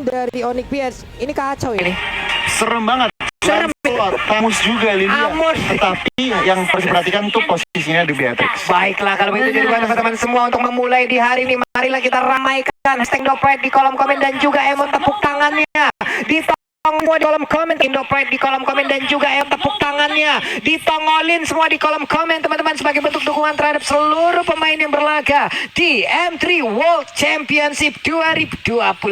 dari Onyx PS. Ini kacau ini. Serem banget. Serem. Tamus juga Lilia. Tetapi yang perlu diperhatikan tuh posisinya di Beatrix. Baiklah kalau begitu jadi teman-teman semua untuk memulai di hari ini, marilah kita ramaikan hashtag Indopride di kolom komen dan juga emot tepuk tangannya di semua di kolom komen, Indopride di kolom komen dan juga tepuk tangannya ditongolin semua di kolom komen teman-teman sebagai bentuk dukungan terhadap seluruh pemain yang berlaga di M3 World Championship 2021.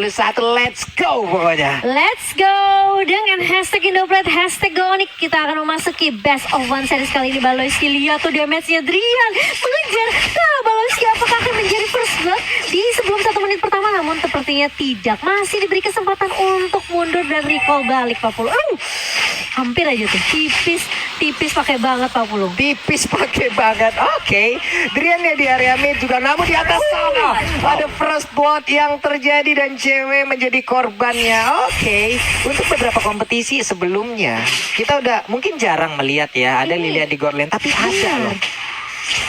Let's go pokoknya. Let's go dengan hashtag Indopride, hashtag Onyx. Kita akan memasuki best of one series kali ini. Baloyski, lihat tuh damage-nya Drian mengejar. Nah, Baloyski apakah akan menjadi first blood di sebelum 1 menit pertama? Namun sepertinya tidak, masih diberi kesempatan untuk mundur dan recall balik Pak Pulung. Hampir aja tuh, tipis pakai banget Pak Pulung. Tipis pakai banget. Oke. Driannya di area mid juga, namun di atas sana ada first blood yang terjadi dan cewek menjadi korbannya. Oke. Untuk beberapa kompetisi sebelumnya kita udah mungkin jarang melihat ya ada Lilia di Gorlane, tapi ada loh.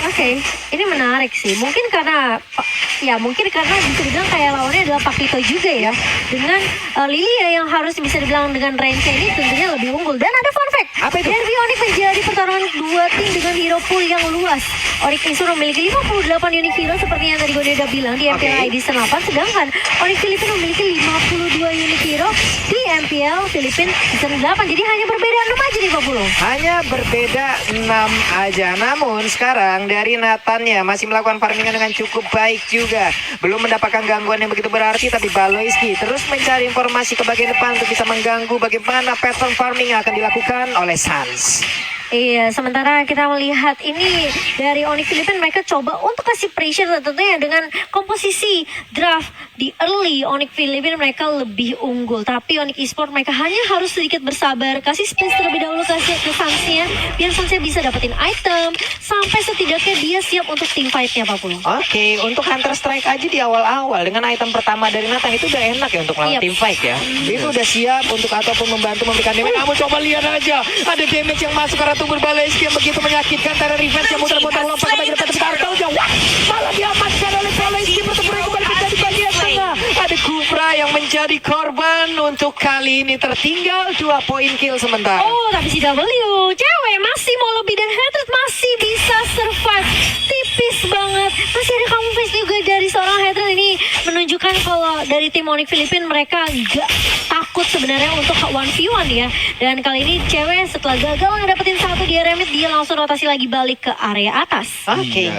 Oke, ini menarik sih. Mungkin karena bisa dibilang kayak lawannya adalah Pakito juga ya. Dengan Lilia yang harus bisa dibilang dengan range ini tentunya lebih unggul. Dan ada fun fact, apa itu? Derby Onyx menjadi pertarungan dua tim dengan hero pool yang luas. Onyx Isur memiliki 58 unique hero seperti yang tadi gue udah bilang di MPL ID 8, sedangkan Onyx Filipina memiliki 52 unique hero di MPL Filipina Season 8. Jadi hanya berbeda 6 aja nih Pak Pulung. Hanya berbeda 6 aja. Namun sekarang dari Nathannya masih melakukan farmingan dengan cukup baik juga. Belum mendapatkan gangguan yang begitu berarti, tapi Baloyski terus mencari informasi ke bagian depan untuk bisa mengganggu bagaimana pattern farming yang akan dilakukan oleh Sans. Iya, sementara kita melihat ini dari Onyx Filipina, mereka coba untuk kasih pressure tentunya dengan komposisi draft di early. Onyx Filipina mereka lebih unggul, tapi Onyx Esport mereka hanya harus sedikit bersabar, kasih space terlebih dahulu ke Sansnya, biar Sansnya bisa dapetin item sampai setidaknya dia siap untuk team fight-nya Pak Pulung. Oke, untuk Hunter Strike aja di awal-awal dengan item pertama dari Nathan itu udah enak ya untuk melawan team fight ya. Itu udah siap untuk ataupun membantu memberikan damage. Kamu coba lihat aja, ada damage yang masuk karena tunggu Baloyski yang begitu menyakitkan. Terra Revenge yang muter-muter lompat ke bagian depan Turtle jauh, malah diamankan oleh Baloyski. Bertempur kembali menjadi bagian tengah. Ada Kufra yang menjadi korban untuk kali ini, tertinggal 2 poin kill sementara. Oh, tapi si W cewek masih mau lebih dan Hatred masih bisa survive. Tipis banget. Masih ada kamu face juga dari seorang Hatred. Ini menunjukkan kalau dari tim Onyx Filipina mereka gak takut sebenarnya untuk 1v1 ya. Dan kali ini cewek setelah gagal ngedapetin satu di area mid, dia langsung rotasi lagi balik ke area atas. Oke.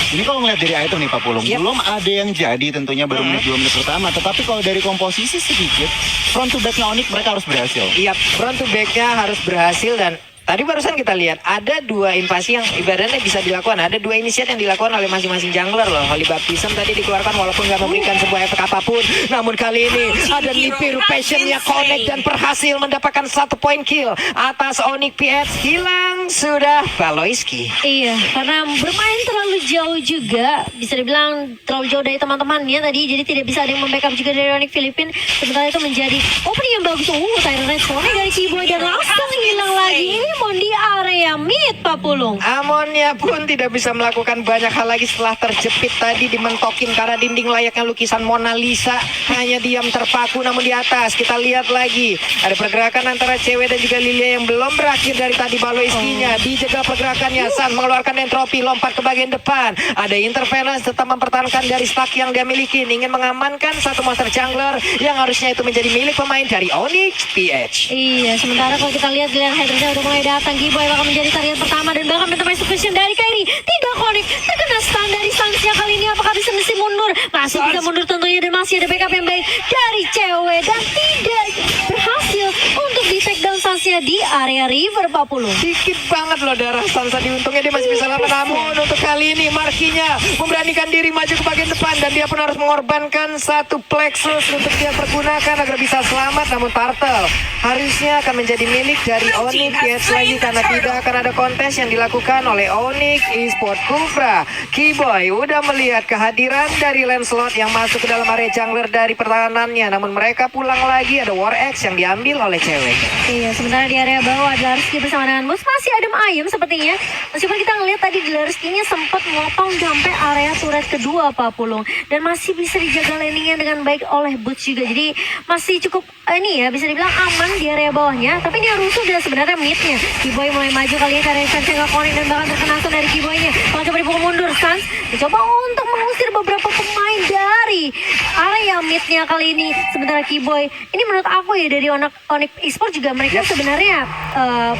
Ini kalau ngeliat dari item nih Pak Pulung, belum ada yang jadi tentunya baru menit 2 menit pertama. Tetapi kalau dari komposisi sedikit, front to back-nya Onyx mereka harus berhasil. Iya, front to back-nya harus berhasil. Dan tadi barusan kita lihat ada 2 invasi yang ibaratnya bisa dilakukan. Ada 2 inisiat yang dilakukan oleh masing-masing jungler loh. Holy Baptism tadi dikeluarkan walaupun nggak memberikan sebuah efek apapun. Namun kali ini ada Nibiru Passion-nya connect dan berhasil mendapatkan 1 poin kill atas Onyx PX. Hilang sudah Baloyski. Iya, karena bermain terlalu jauh juga, bisa dibilang terlalu jauh dari teman-temannya tadi, jadi tidak bisa ada yang membackup juga dari Onyx Filipina. Sementara itu menjadi opening yang bagus. Tyrant Red dari Keyboy dan langsung hilang lagi. Ini mau di area mid Pak Pulung. Amonnya pun tidak bisa melakukan banyak hal lagi setelah terjepit tadi, dimentokin karena dinding layaknya lukisan Mona Lisa. Hanya diam terpaku, namun di atas kita lihat lagi ada pergerakan antara cewek dan juga Lilia yang belum berakhir dari tadi. Baloyski-nya dijaga pergerakannya. San mengeluarkan entropi, lompat ke bagian depan. Ada interference, tetap mempertahankan dari stack yang dia miliki, ingin mengamankan satu monster jungler yang harusnya itu menjadi milik pemain dari Onyx PH. Iya, sementara kalau kita lihat Glenn Hydra udah mulai datang. Keyboy bakal menjadi target pertama dan bahkan mencapai submission dari Kairi. Tidak connect, terkena stun dari Sansnya kali ini. Apakah bisa mesti mundur? Masih bisa mundur tentunya, dan masih ada backup yang baik dari cewek dan tidak berhasil untuk di take down Sansnya di area river Pak Pulung. Dikit banget loh darah Sansa, diuntungnya dia masih bisa lawan. Namun untuk kali ini Markinya memberanikan diri maju ke bagian depan dan dia pun harus mengorbankan 1 plexus untuk dia pergunakan agar bisa selamat. Namun Turtle harusnya akan menjadi milik dari Onyx PH lagi karena tidak akan ada kontes yang dilakukan oleh Onyx Esport. Kufra, Keyboy udah melihat kehadiran dari Lancelot yang masuk ke dalam area jungler dari pertahanannya, namun mereka pulang lagi. Ada War X yang diambil oleh cewek. Iya, sebentar Sementara di area bawah Darski bersama dengan Bus masih adem ayem sepertinya. Meskipun kita ngelihat tadi Darskinya sempat motong sampai area turret kedua Pak Pulung. Dan masih bisa dijaga landingnya dengan baik oleh Boots juga. Jadi masih cukup ini ya bisa dibilang aman di area bawahnya. Tapi ini yang rusuh adalah sebenarnya midnya. Kiboy mulai maju kali ini karena Sans yang connect dan bahkan terkena stun dari Kiboynya. Kalau coba dipukul mundur Sans mencoba untuk mengusir beberapa pemain dari area midnya kali ini. Sementara Kiboy ini menurut aku ya dari Onyx Esports juga mereka sebenarnya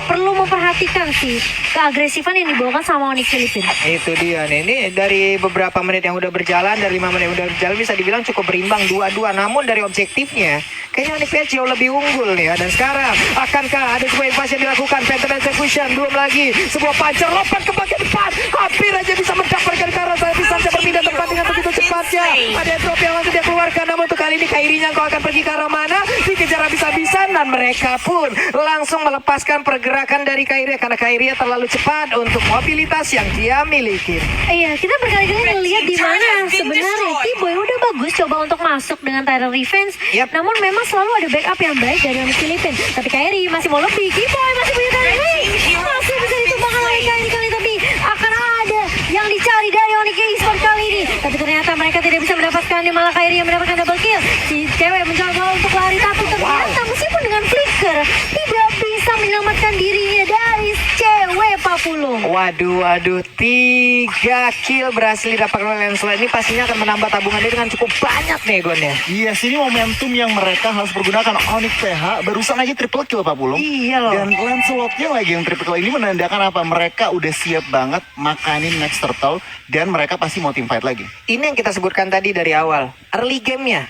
perlu memperhatikan sih keagresifan yang dibawakan sama Onyx Filipina. Itu dia nih, ini dari beberapa menit yang udah berjalan, dari 5 menit yang udah berjalan bisa dibilang cukup berimbang 2-2. Namun dari objektifnya, kayaknya Onyx Filipina jauh lebih unggul nih ya. Dan sekarang, akankah ada sebuah invasi yang dilakukan? Phantom Execution, belum lagi. Sebuah pancer lompat ke bagian depan. Hampir aja bisa mendapatkan ke arah saya. Bisa berpindah tempat dengan begitu cepatnya. Ada drop yang langsung dia keluarkan. Namun untuk kali ini Kairinya kau akan pergi ke arah mana? Dikejar habis-habisan dan mereka pun langsung melepaskan pergerakan dari Kairi karena Kairi terlalu cepat untuk mobilitas yang dia miliki. Iya, kita berkali-kali melihat di mana sebenarnya Kiboy udah bagus coba untuk masuk dengan Tyrant Revenge. Namun memang selalu ada backup yang baik dari Onyx Filipina. Tapi Kairi masih mau lebih. Kiboy masih punya Tyrant Revenge. Masih bisa ditumbangkan oleh Kairi kali tapi akan ada yang dicari dari Onyx Esports kali ini. Tapi ternyata mereka tidak bisa mendapatkannya, malah Kairi yang mendapatkan double kill. Si cewek mencoba untuk lari tapi ternyata meskipun dengan flicker tidak bisa menyelamatkan dirinya dari cewek Pak Pulung. Waduh, 3 kill berhasil didapatkan oleh Lancelot. Ini pastinya akan menambah tabungan dia dengan cukup banyak nih Gonnya. Iya sih, ini momentum yang mereka harus pergunakan. Onyx PH barusan aja triple kill Pak Pulung. Iya loh. Dan Lancelotnya lagi yang triple kill. Ini menandakan apa? Mereka udah siap banget makanin next turtle. Dan mereka pasti mau team fight lagi. Ini yang kita sebutkan tadi dari awal. Early game-nya.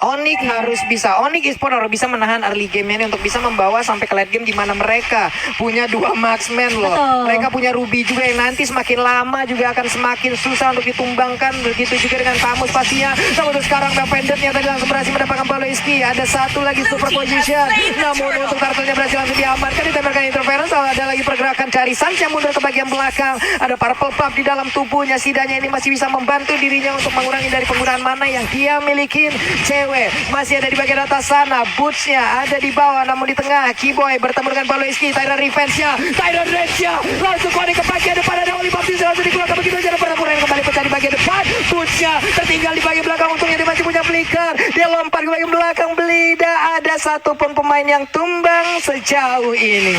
Onyx harus bisa, Onyx Esports harus bisa menahan early game ini untuk bisa membawa sampai ke late game di mana mereka punya 2 marksman loh. Betul. Mereka punya Ruby juga yang nanti semakin lama juga akan semakin susah untuk ditumbangkan. Begitu juga dengan Tamus pastinya. Namun untuk sekarang Pendantnya tadi langsung berhasil mendapatkan Paloiski. Ada satu lagi super position. Namun untuk turtle-nya berhasil langsung diamankan. Ditembakkan interference. Ada lagi pergerakan cari Sans yang mundur ke bagian belakang. Ada purple puff di dalam tubuhnya. Setidaknya ini masih bisa membantu dirinya untuk mengurangi dari penggunaan mana yang dia miliki. Cewek masih ada di bagian atas sana. Bootsnya ada di bawah namun di tengah. Kiboy bertemu dengan Paloiski. Tyrant Revenge-nya, Tyrant Rage-nya langsung connect ke bagian depan. Ada Oli Baptiste langsung dikeluarkan begitu saja. Pertempuran kembali pecah di bagian depan. Bootsnya tertinggal di bagian belakang. Untungnya dia masih punya flicker. Dia lompat ke bagian belakang. Tidak ada satupun pemain yang tumbang sejauh ini.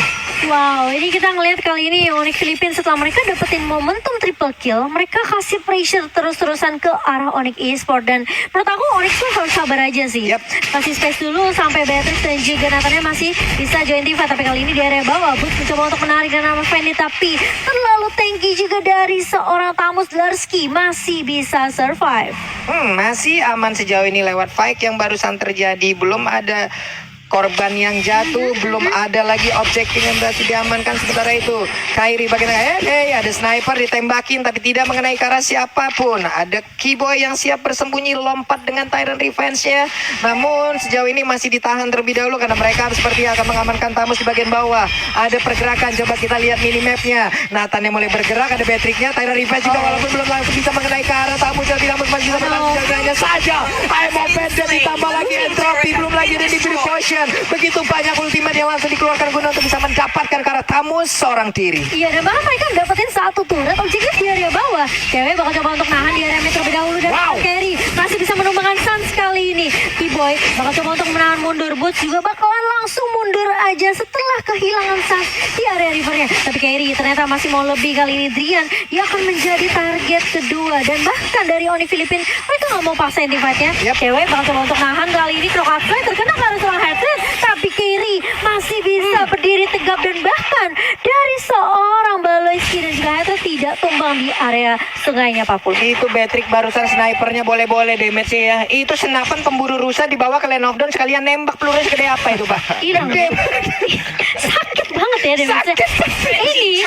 Wow, ini kita ngelihat kali ini Onyx Filipina setelah mereka dapetin momentum triple kill, mereka kasih pressure terus-terusan ke arah Onyx Esports. Dan menurut aku Onyx tuh harus sabar aja sih. Kasih space dulu sampai Beatrix dan juga Nathannya masih bisa join team fight. Tapi kali ini di area bawah Boots mencoba untuk menarik dan nama Fendi, tapi terlalu tanky juga dari seorang Tamus Darski masih bisa survive. Masih aman sejauh ini lewat fight yang barusan terjadi. Belum ada korban yang jatuh, belum ada lagi objektif yang berhasil diamankan. Sementara itu Kairi bagian ada sniper ditembakin tapi tidak mengenai ke arah siapapun. Ada Kiboy yang siap bersembunyi lompat dengan Tyrant Revenge-nya. Namun sejauh ini masih ditahan terlebih dahulu karena mereka seperti akan mengamankan Tamus di bagian bawah. Ada pergerakan, coba kita lihat minimapnya. Nathan yang mulai bergerak, ada Patricknya. Tyrant Revenge juga walaupun belum langsung bisa mengenai ke arah Tamus, tapi Tamus masih bisa menangnya saja. Imo Pendant ditambah lagi entropy, belum lagi ada di potion. Begitu banyak ultimate yang langsung dikeluarkan guna untuk bisa mendapatkan ke arah Tamus seorang diri. Iya, dan bahkan mereka dapetin satu turret objektif di area bawah. Cewek bakal coba untuk nahan di area metro terlebih dahulu dan Carry masih bisa menumbangkan Sans kali ini. Kiboy bakal coba untuk menahan mundur. Boots juga bakalan langsung mundur aja setelah kehilangan Sans di area rivernya. Tapi Carry ternyata masih mau lebih kali ini. Drian dia akan menjadi target kedua dan bahkan dari Onyx Filipina mereka nggak mau paksain team fight-nya. Cewek bakal coba untuk nahan kali ini. Krokatsu terkena ke arah seorang headset. Tapi Carry masih bisa berdiri tegap dan bahkan dari seorang Baloiski dan juga Heather tidak tumbang di area sungainya Papul. Itu Patrick barusan snipernya boleh-boleh damage ya. Itu senapan pemburu rusa dibawa ke lane of dawn sekalian nembak peluru segede apa itu Pak? Hilang. Sakit banget ya damage. Ini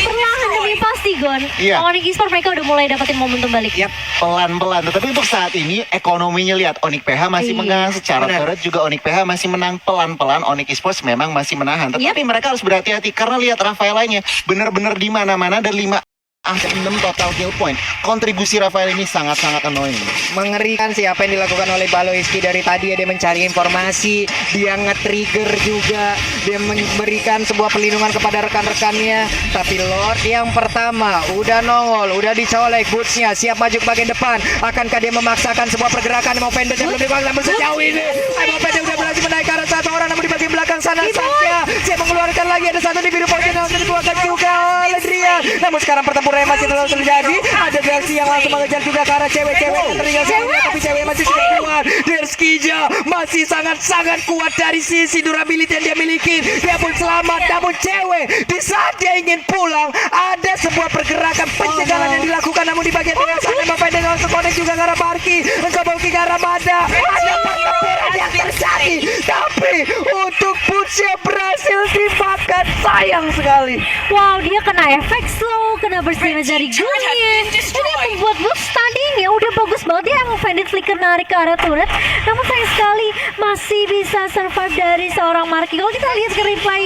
perlahan demi pasti Gon. Onyx Esports mereka udah mulai dapetin momentum balik. Pelan-pelan. Tetapi untuk saat ini ekonominya lihat Onyx PH masih menang secara turret juga Onyx PH masih menang pelan-pelan. Onyx Esports memang masih menahan. Tetapi mereka harus berhati-hati karena lihat Rafaelanya benar-benar di mana-mana dan 5 ada 6 total kill point. Kontribusi Rafael ini sangat-sangat annoying. Mengerikan sih apa yang dilakukan oleh Baloiski dari tadi ya, dia mencari informasi, dia nge-trigger juga, dia memberikan sebuah perlindungan kepada rekan-rekannya. Tapi Lord yang pertama udah nongol, udah dicolek bootsnya, siap maju ke bagian depan. Akankah dia memaksakan sebuah pergerakan? Mau pendek yang belum dipaksa, namun sejauh ini mau pendek udah berhasil menaik ke arah satu orang, namun di bagian belakang sana saja saya mengeluarkan lagi, ada satu di biru poin yang dikeluarkan juga oleh Drian. Namun sekarang pertempuran masih terus terjadi. Ada Derski yang langsung mengejar juga ke arah cewek-cewek yang tertinggal sebelumnya, tapi cewek masih sudah keluar. Derskija masih sangat-sangat kuat dari sisi durability yang dia miliki. Dia pun selamat, namun cewek di saat dia ingin pulang ada sebuah pergerakan pencegahan yang dilakukan, namun di bagian tengah sana memang pendek langsung connect juga ke arah Barki, mencoba ke arah Mada. Ada pertempuran yang terjadi, tapi untuk Butchnya berhasil dimakan, sayang sekali. Wow, dia kena efek slow, kena bersih dari gunnya. Ini yang membuat Boots tadinya udah bagus banget, dia emang Bandit Flicker narik ke arah turret. Namun sayang sekali masih bisa survive dari seorang Marky. Kalau kita lihat ke replay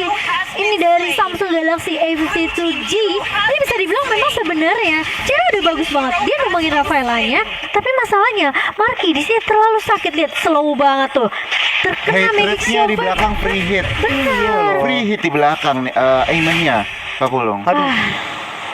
ini dari Samsung Galaxy A52G, ini bisa dibilang memang sebenarnya cewek udah bagus banget. Dia numbangin Rafaelanya, tapi masalahnya Marky di sini terlalu sakit, lihat slow banget tuh. Terkena Magic Hatrednya di Silver. belakang free hit. Benar. Free hit di belakang nih, aimannya Pak Pulung. Aduh.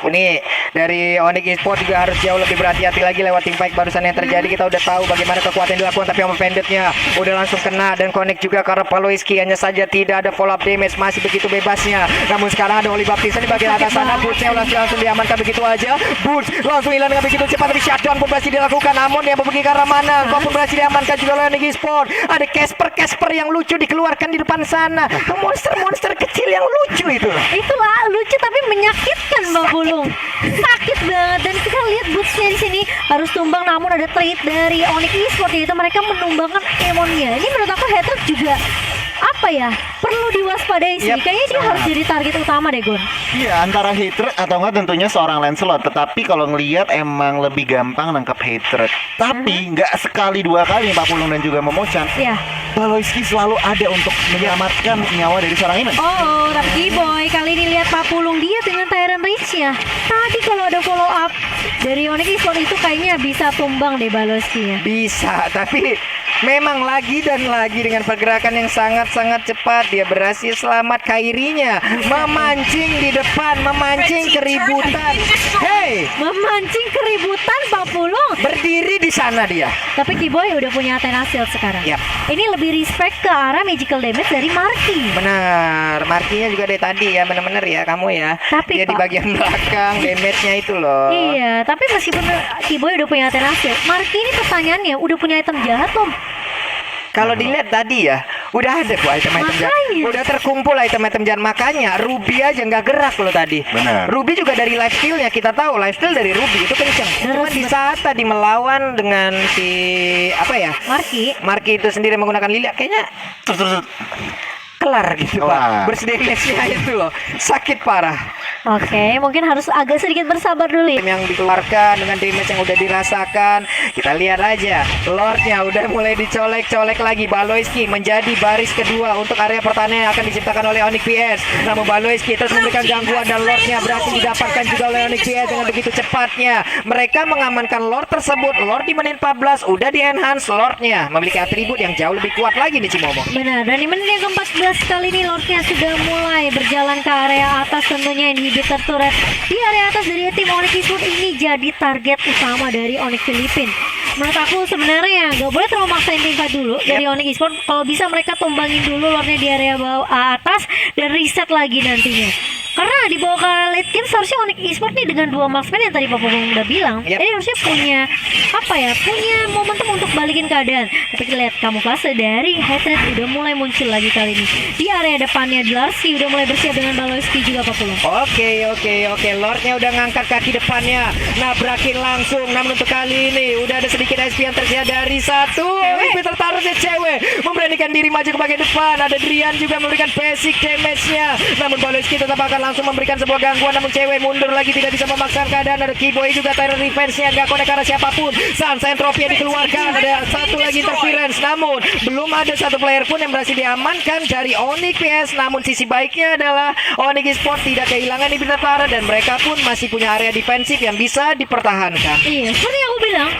Ini dari Onyx Esports juga harus jauh lebih berhati-hati lagi lewat team fight barusan yang terjadi. Kita udah tahu bagaimana kekuatan yang dilakukan, tapi sama pendetnya udah langsung kena dan connect juga karena Baloiski. Hanya saja tidak ada follow up damage, masih begitu bebasnya. Namun sekarang ada Oli Baptista di bagian atas sana. Bootsnya langsung diamankan begitu aja. Boots langsung hilang dengan begitu cepat, tapi shutdown pun berhasil dilakukan. Namun dia pergi ke arah mana? Kau pun berhasil diamankan juga oleh Onyx Esports. Ada Casper yang lucu dikeluarkan di depan sana. Monster kecil yang lucu itu. Itulah lucu tapi menyakitkan Mbak Bulung. Sakit banget, dan kita lihat Bootsnya di sini harus tumbang, namun ada trade dari Onyx Esports yaitu mereka menumbangkan Emonnya. Ini menurut aku Hatred juga apa ya, perlu diwaspadai sih. Yap. Kayaknya dia harus jadi target utama deh, Gun. Iya, antara Hatred atau enggak tentunya seorang Lancelot. Tetapi kalau ngelihat emang lebih gampang nangkap Hatred. Tapi nggak sekali dua kali Pak Pulung dan juga Momochan. Ya. Baloiski selalu ada untuk menyelamatkan nyawa dari seorang Iman. Oh, tapi Boy kali ini lihat Pak Pulung dia dengan Tyrant Reach-nya. Tadi kalau ada follow up dari Onyx Esports itu kayaknya bisa tumbang deh Baloiski ya. Bisa, tapi memang lagi dan lagi dengan pergerakan yang sangat-sangat cepat dia berhasil selamat. Kairinya memancing di depan, memancing keributan. Hey, Memancing keributan Pak Pulung. berdiri di sana dia. Tapi Kiboy udah punya Athena Shield sekarang. Yap. Ini lebih respect ke arah magical damage dari Marky. Benar, markinya juga dari tadi ya, benar-benar ya kamu ya. Tapi, dia di Pak, bagian belakang, damage-nya itu loh. Iya, tapi meskipun Kiboy udah punya Athena Shield, Marky ini pertanyaannya udah punya item jahat belum? Kalau dilihat tadi ya, udah ada kok item-item jahat. Makanya. Udah terkumpul item-item jahat, makanya Ruby aja nggak gerak loh tadi. Benar. Ruby juga dari life steal-nya, kita tahu life steal dari Ruby itu kenceng. Cuma di saat tadi melawan dengan si apa ya? Marky itu sendiri menggunakan Lilia, kayaknya Terus. kelar gitu Kelar. Pak. Bersedih-sedihnya itu loh, sakit parah. Oke, mungkin harus agak sedikit bersabar dulu ya. Yang dikeluarkan dengan damage yang udah dirasakan, kita lihat aja Lordnya udah mulai dicolek-colek lagi. Baloiski menjadi baris kedua untuk area pertahanan yang akan diciptakan oleh Onyx PS. Namun Baloiski terus memberikan gangguan dan Lordnya berhasil didapatkan juga oleh Onyx PS dengan begitu cepatnya. Mereka mengamankan Lord tersebut. Lord di menit 14 udah di enhance. Lordnya memiliki atribut yang jauh lebih kuat lagi nih Cimomo. Benar, dan di menit yang ke-14 kali ini Lordnya sudah mulai berjalan ke area atas, tentunya inhibitor turret di area atas dari tim Onyx Esports ini jadi target utama dari Onyx Filipin. Menurut aku sebenarnya nggak boleh terlalu maksain tim fight dulu dari Onyx Esports. Kalau bisa mereka tumbangin dulu Lordnya di area bawah atas dan reset lagi nantinya. Karena di bawah ke late game seharusnya Onyx Esports nih dengan dua marksman yang tadi Pak Pugong udah bilang, Yap. ini harusnya punya apa ya, punya momentum untuk balikin keadaan. Tapi kita lihat kamuflase dari Hatred udah mulai muncul lagi kali ini di area depannya. Larsi udah mulai bersiap dengan Baloiski juga Pak Pugong. Oke. Lordnya udah ngangkat kaki depannya, nabrakin langsung. Namun untuk kali ini udah ada sedikit SP yang tersedia dari satu. Lebih tertaruh si cewek memberanikan diri maju ke bagian depan. Ada Drian juga memberikan basic damage-nya. Namun Baloiski tetap akan langsung memberikan sebuah gangguan, namun cewek mundur lagi, tidak bisa memaksakan keadaan. Ada Keyboy juga, Tyrant Revenge-nya nggak connect karena siapapun. Sansa Entropy yang dikeluarkan, ada satu lagi interference, namun belum ada satu player pun yang berhasil diamankan dari Onyx PS. Namun sisi baiknya adalah Onyx Esports tidak kehilangan inhibitor Tara dan mereka pun masih punya area defensif yang bisa dipertahankan. Iya, seperti yang aku bilang,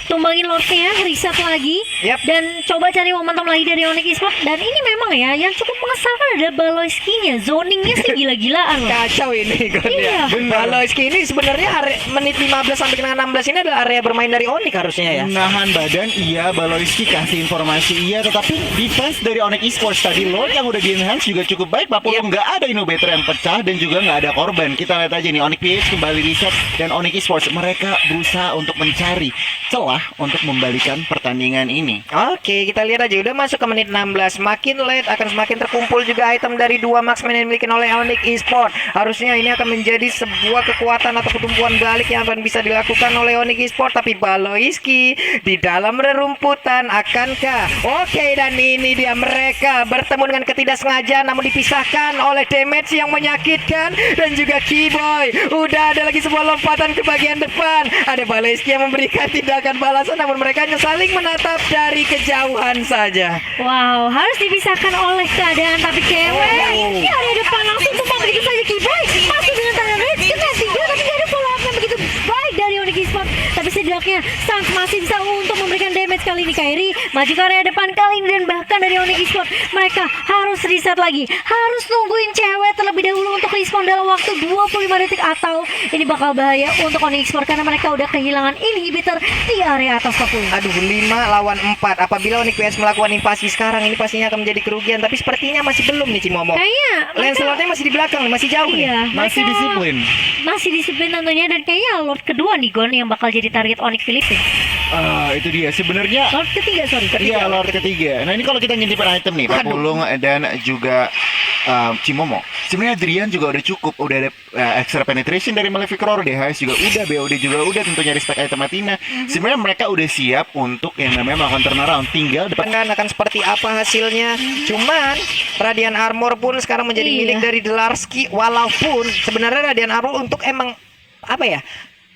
tumbangin Lordnya, reset lagi, Yap. dan coba cari momentum lagi dari Onyx Esports. Dan ini memang ya, yang cukup mengesalkan adalah Baloyski-nya, zoningnya sih gila-gilaan loh. Kacau ini Gon, Iya. ya. Baloyski ini sebenarnya menit 15 sampai dengan 16 ini adalah area bermain dari Onyx harusnya ya. Nahan badan, iya. Baloyski kasih informasi, iya. Tetapi defense dari Onyx Esports tadi, Lord yang udah di-enhance juga cukup baik. Pak Polo nggak ada innovator yang pecah dan juga nggak ada korban. Kita lihat aja nih, Onyx PH kembali reset dan Onyx Esports mereka berusaha untuk mencari celah untuk membalikan pertandingan ini. Oke, kita lihat aja udah masuk ke menit 16. Makin late akan semakin terkumpul juga item dari dua marksman yang dimiliki oleh Onyx Esports. Harusnya ini akan menjadi sebuah kekuatan atau pertumbuhan balik yang akan bisa dilakukan oleh Onyx Esports. Tapi Baloyski di dalam rerumputan akankah? Oke, dan ini dia mereka bertemu dengan ketidaksengajaan namun dipisahkan oleh damage yang menyakitkan dan juga Keyboy. Udah ada lagi sebuah lompatan ke bagian depan. Ada Baloyski yang memberikan tindakan balasan namun mereka hanya saling menatap dari kejauhan saja. Wow, harus dipisahkan oleh keadaan, tapi cewek di area depan langsung tumpah begitu saja. Keyboy masuk dengan tangan red, kena 3, tapi tidak ada follow up yang begitu baik dari Onyx Esports. Tapi setidaknya Sans masih bisa untuk memberikan damage kali ini. Kairi maju ke area depan kali ini, dan bahkan dari Onyx Esports mereka harus reset lagi, harus nungguin cewek terlebih dahulu untuk respawn dalam waktu 25 detik, atau ini bakal bahaya untuk Onyx Esports karena mereka udah kehilangan inhibitor di area atas 40. Aduh, 5 lawan 4. Apabila Onyx PS melakukan invasi sekarang, ini pastinya akan menjadi kerugian. Tapi sepertinya masih belum nih Cimomo. Kayaknya Lancelotnya masih di belakang, masih jauh nih. iya, Masih mereka disiplin. masih disiplin tentunya, dan kayaknya Lord kedua nih Gon yang bakal jadi target Onyx Philippines. Itu dia sebenarnya. Lord ketiga, sorry. Iya, Lord ketiga. Nah, ini kalau kita nyelipin item nih, Pak Pulung dan juga Cimomo. Sebenarnya Adrian juga udah cukup, udah ada extra penetration dari Malefic Roar, DHS juga udah, BOD juga udah, tentunya respect item Athena. Sebenarnya mereka udah siap untuk yang namanya melakukan turnaround, tinggal depan. Kan akan seperti apa hasilnya. Cuman Radiant Armor pun sekarang menjadi Iya. milik dari Delarski. Walaupun sebenarnya Radiant Armor untuk emang apa ya,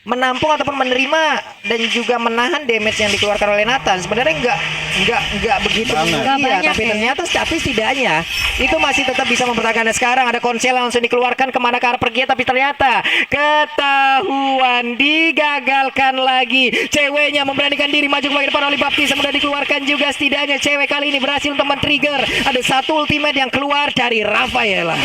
menampung ataupun menerima dan juga menahan damage yang dikeluarkan oleh Nathan. Sebenarnya nggak begitu Banget. Nggak iya, banyak tapi ya. ternyata setidaknya itu masih tetap bisa mempertahankan. Sekarang ada konsel yang langsung dikeluarkan kemana ke arah pergi, tapi ternyata ketahuan, digagalkan lagi. Ceweknya memberanikan diri maju ke bagian depan oleh Baptis, sudah dikeluarkan juga. Setidaknya cewek kali ini berhasil untuk men-trigger. Ada satu ultimate yang keluar dari Rafaela.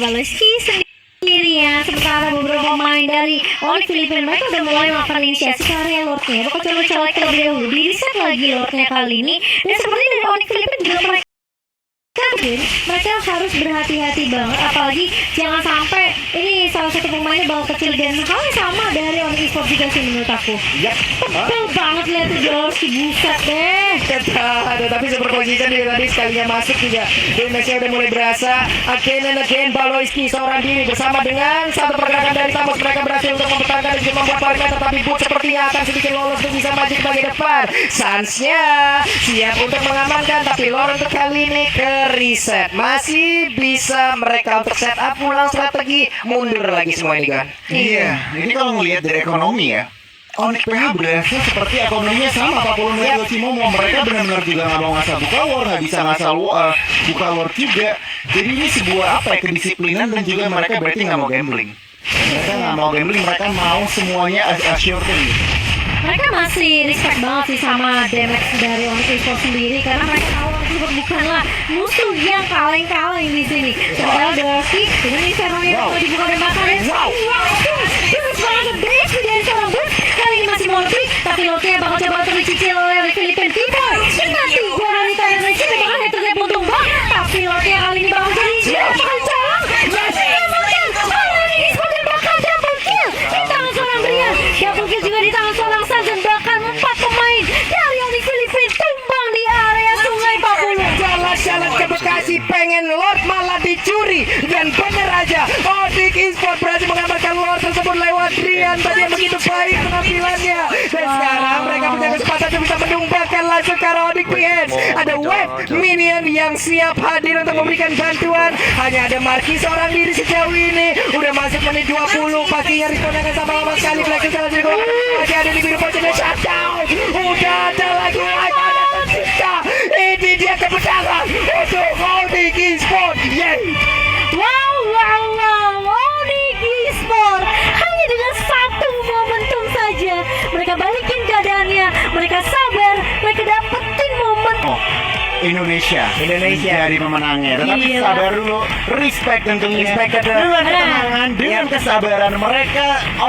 Baloyski sendiri ya, sementara beberapa pemain dari Onyx Philippines mereka udah mulai melakukan inisiasi ke area Lordnya. Bakal coba colek terlebih dahulu, di reset lagi Lordnya kali ini, dan seperti dari Onyx Philippines juga mereka harus berhati-hati banget, apalagi jangan sampai ini salah satu pemainnya bakal kecil, dan hal yang sama dari Onyx Esports juga sih menurut aku. Yap. Tebel banget lihat tuh Baloyski, buset deh. Ada tapi superposition dia tadi sekalinya masuk juga. Damage-nya udah mulai berasa. Again and again Baloyski seorang diri bersama dengan satu pergerakan dari Tamos, mereka berhasil untuk mempertahankan dan juga membuat parameter, tapi Boot sepertinya akan sedikit lolos untuk bisa maju ke bagian depan. Sans-nya siap untuk mengamankan, tapi Lord untuk kali ini ke reset. Masih bisa mereka untuk setup ulang strategi, mundur lagi semua ini kan. Iya, ini kalau ngelihat dari ekonomi ya, Onyx PH berasa seperti ekonominya sama Pak Pulung dan Cimomo. Mereka benar-benar juga nggak mau ngasal buka war, nggak bisa ngasal buka war juga. Jadi ini sebuah apa ya, kedisiplinan, dan juga mereka berarti nggak mau gambling. Mereka nggak mau gambling, mereka mau semuanya assured gitu. Mereka masih respect banget sih sama damage dari Onyx Esports sendiri, karena mereka tahu Onyx Esports bukanlah musuh yang kaleng-kaleng di sini. Sementara Baloyski dengan Inferno yang mau dibuka dan bakar, dan terus banget bridge dari seorang Burst. Kali ini masih mau pick, tapi Lordnya bakal coba untuk dicicil oleh Onyx Philippines. Keyboy dengan 3 dari Tyrant Rage, dan bakal head-to-head pun tumbang. Tapi Lordnya kali ini bakal jadi bakal colong. Masih memenangkan Onyx Esports dan bakal double kill di tangan seorang Brian. Double kill juga di tangan seorang Sans, dan bahkan 4 pemain dari Onyx Philippines tumbang di area Sungai Papulu. Jalan-jalan ke Bekasi pengen Lord malah dicuri, dan bener aja Onyx Esports berhasil mengamankan Lord tersebut lewat Drian tadi yang begitu baik penampilannya. Dan sekarang mereka punya kesempatan untuk bisa menumbangkan langsung ke arah Onyx Onyx PH. Ada web minion yang siap hadir untuk memberikan bantuan. Hanya ada Marquis seorang diri sejauh ini. Udah masuk menit 20. Pastinya respon akan sama lama sekali. Black Star jadi gol. Masih ada di biru pojok dan shutdown. Udah ada lagi ada tersisa. Ini dia kemenangan untuk Onyx Esports. Wow, Onyx Esports hanya dengan satu momentum saja mereka balikin keadaannya, mereka sabar, mereka dapetin momen. Indonesia dari pemenangnya. Tetapi Gila. sabar dulu, respect tentunya. Respect Dengan ketenangan, dengan kesabaran mereka